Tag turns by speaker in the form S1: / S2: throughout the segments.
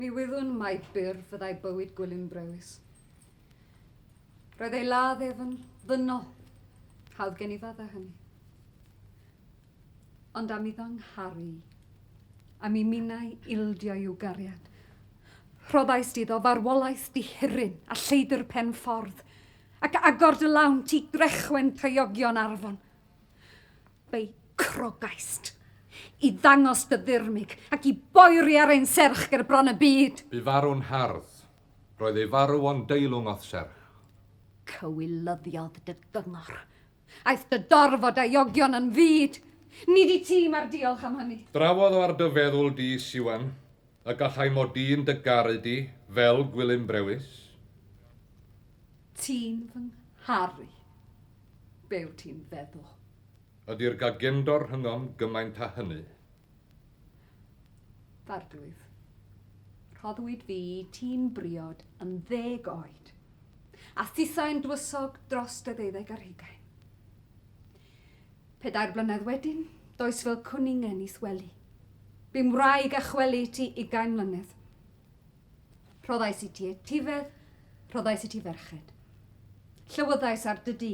S1: Mi wyddwn mai byr fyddai bywyd Gwilym Brewis. Roedd ei ladd efn ddynol, hawdd gen I fadda hynny. Ond am iddo ngharu, am I minnau ildio i'w gariad. Rhoddais iddo farwolaeth dihiryn a lleidr pen ffordd, ac agor dy lawn ti grechwen taiogion arfon. Fei crogaist, I ddangos dy ddirmig ac I boeri ar ein serch ger bron y byd.
S2: Bu farw'n hardd. Roedd ei farw o'n deilwng o'th serch.
S1: Cywilyddiodd dy gyngor. Aeth dy dorfod a iogion yn fyd. Nid I ti mae'r diolch am hynny.
S2: Drawodd o ar dy feddwl di, Siwan, a gallai mod i'n dy garu di, fel Gwilym Brewis.
S1: Ti'n fy ngharu. Be wyt ti'n feddwl?
S2: Ydy'r gagendor hyngom gymaint a hynny.
S1: Fardwydd, rhoddwyd fi ti'n briod yn 10 oed, a thusau'n dwysog dros dy 20 Pedair blynedd wedyn, does fel cwningen I sweli. Bu'n wraig a chweli ti 20 mlynedd. Rhoddais I ti etifedd, rhoddais I ti ferched. Llywyddais ar dy di.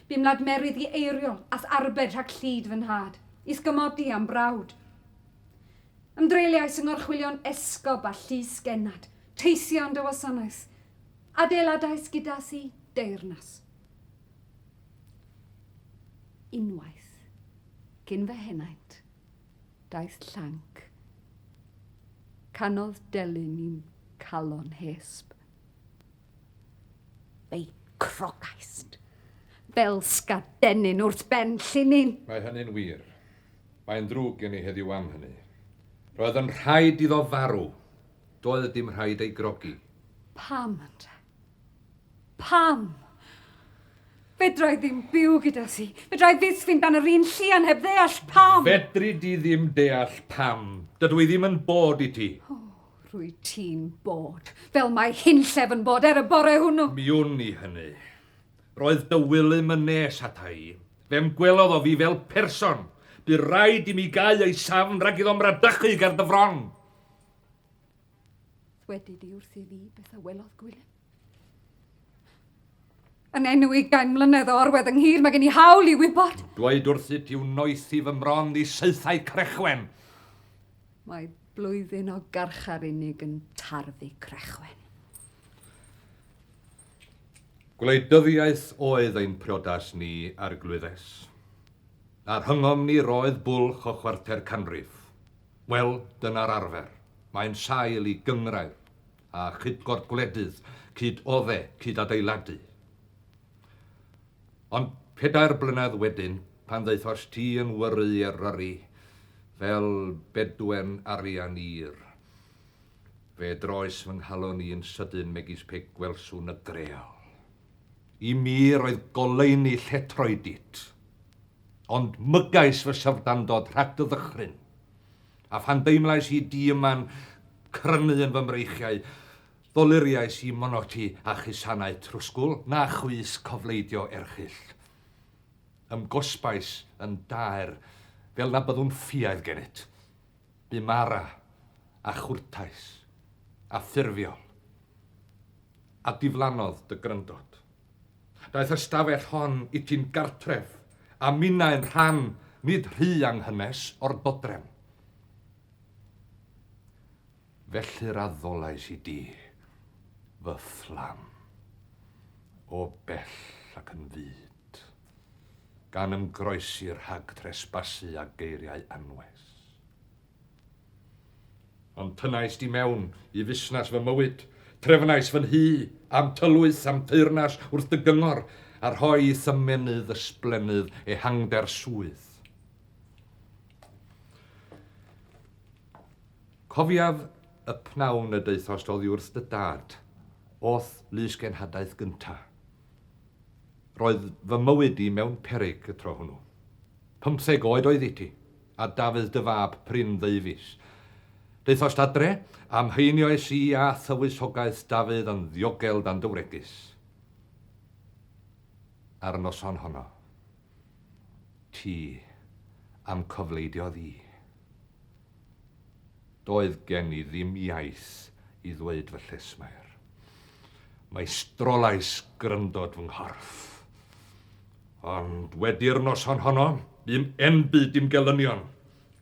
S1: Bu'n mlad merydd I eiriol as arbed rhag llyd fy nhad. Isgymodi am brawd. Ymdreiliais yng ngorchwilion esgob a llys genad. Teision dy wasanaeth. Adeiladais gyda si deyrnas. Unwaith, cyn fy henaint, daeth llanc. Canodd delyn i'n calon hesb. Fei crogaist. Fel sgadenyn wrth ben llunyn.
S2: Mae hynny'n wir. Mae'n drwg gen I heddiw am hynny. Roedd yn rhaid iddo farw. Doedd dim rhaid ei grogi.
S1: Pam, ynde? Pam? Fedrai ddim byw gyda si. Fedrai ddisfyn dan yr un llian heb ddeall pam.
S2: Fedri di ddim deall pam. Dydw I ddim yn bod I ti.
S1: Rwy ti'n bod. Fel mae hunllef yn bod y bore hwnnw.
S2: Mi wn I hynny. Roedd dy Wilym yn nes ata I. Fem gwelodd o fi fel person. Bu rhaid I mi gau ei safn rhag iddo mradychu ger dy fron.
S1: Wedi di wrth I fi beth a welodd Gwilym. Yn enw 20 mlynedd o orwedd yng Nghyr, mae gen I hawl I wybod.
S2: Dweud wrth I tiw noethi fy mron I saethau crechwen.
S1: Mae blwyddyn o garchar unig yn tarfu crechwen.
S2: Gwleidyddiaeth oedd ein priodas ni ar glwyddes. A'r hyngom ni roedd bwlch o chwarter canrif. Wel, dyna'r arfer. Mae'n sail I gyngrair a chydgor gwledydd, cyd odde, cyd adeiladu. Ond 4 blynedd wedyn, pan ddeithos ti yn wyru Eryri, fel bedwen arian ir, fe droes fy nghalon I yn sydyn megis pe gwelswn y greol. I mi roedd goleuni lletroedit, ond mygais fy syfrdandod rhag dy ddychryn. A phan deimlais I di yma'n crynu yn fy mreichiau, ddoluriais I monoti a chysanau trwsgwl na chwys cofleidio erchyll. Ymgosbais yn daer fel na byddwn ffiaidd genet. Bu mara a chwrtais a ffurfiol. A diflannodd dy gryndod. Daeth ystafell hon I ti'n gartref a minnau'n rhan nid rhy anghynnes o'r bodrem. Felly'r addolais I di, fy fflam, o bell ac yn fyd, gan ymgroesi'r rhag tresbasu a geiriau anwes. Ond tynnais di mewn I fusnas fy mywyd, trefnais fy nhu, am tylwyth, am teyrnas wrth dy gyngor, a rhoi I thymenydd ysblenydd e hangder swydd. Cofiaf y pnawn y deithos oddi wrth dy dad, oth lys genhadaeth gynta. Roedd fy mywyd I mewn peryg y tro hwnnw. 15 oed oedd I ti, a Dafydd dy fab prin ddeifis. Deithos adre, am heinioes I a thywysogaeth Dafydd yn ddiogel dan dywregus. Ar noson honno, ti am cofleidio ddi. Doedd gen I ddim iaith i ddweud fy llesmair. Mae strolais gryndod fy nghorff. Ond wedi'r noson honno, bym enbyd dim gelynion.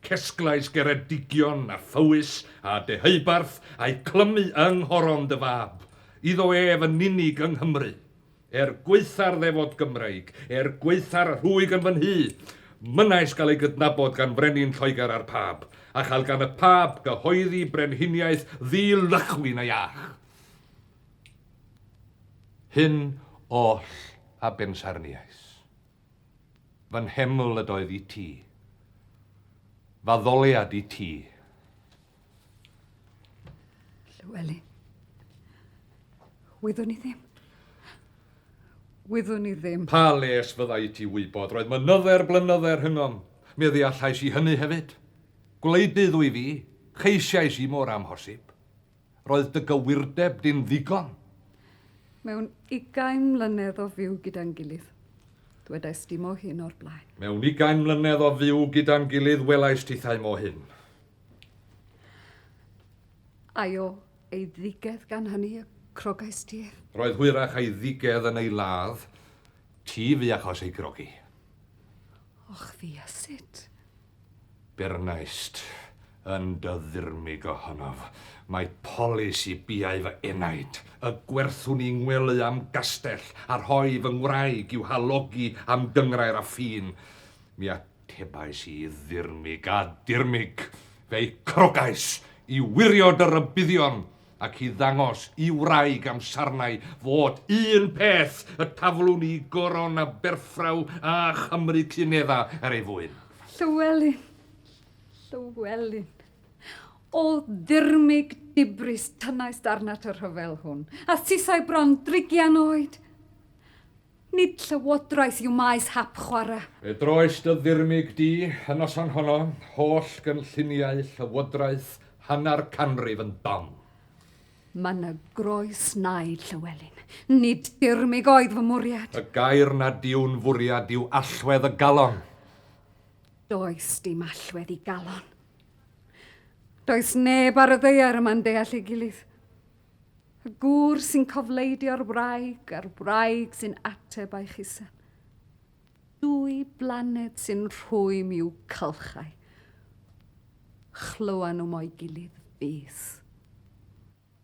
S2: Cesglais geredigion a ffywys a deheubarth a'i clymu yng nghoron dy fab. Iddo ef yn unig yng Nghymru. Gweitha'r ddefod Gymreig, gweitha'r rhwyg yn fy nhu. Mynais gael ei gydnabod gan frenin Lloegr a'r pab, a chael gan y pab gyhoeddi brenhiniaeth ddilychwyn a iach. Hyn oll a bensarniais. Fy nheml ydoedd i ti. Fa ddoliad i ti.
S1: Llywelyn. Wyddwn ni ddim. Wyddwn ni ddim.
S2: Pa les fyddai ti wybod? Roedd mynydder blynydder hynnom. Mi ddeallais i hynny hefyd. Gwleidydd wy fi, cheisiais i mor amhosib. Roedd dy gywirdeb di'n ddigon.
S1: Mewn 20 mlynedd o fyw gyda'n gilydd. Dwedais dim o hyn o'r blaen.
S2: Mewn 20 mlynedd o fyw gyda'n gilydd welais tithau o hyn.
S1: Ai o ei ddigedd gan hynny y crogais ti?
S2: Roedd hwyrach ei ddigedd yn ei ladd, ti fi achos ei grogi.
S1: Och fi a sut?
S2: Bernaist yn dyddurmig ohonof. Mae polisi biau fy enaid, y gwerthwn i ngwely am gastell, a rhoi fy ngwraig i'w halogi am gyngrair a ffin. Mi atebais i ddirmig a dirmig, fe'i crogais i wirio dy rybuddion, ac i ddangos i wraig am sarnau fod un peth y taflwn i goron a berffraw a Chymru cynedda ar ei fwyn.
S1: Llywelyn. Llywelyn. O ddirmig dibris tynnais darnat y rhyfel hwn, a sisau bron 30 oed. Nid llywodraeth yw maes hap chwarae.
S2: Droes dy ddirmig di yn noson honno, holl gynlluniau llywodraeth hanner canrif yn dom.
S1: Mae'n y groes nai, Llywelyn. Nid dirmig oedd fy mwriad.
S2: Y gair na diwn fwriad yw allwedd y galon.
S1: Does dim allwedd i galon. Does neb ar y ddeiar yma'n deall ei gilydd. Y gŵr sy'n cofleidio'r wraig a'r wraig sy'n ateb a'i chusan. Dwy blaned sy'n rhwym i'w cylchau. Chlywon nhw mo'i gilydd fes.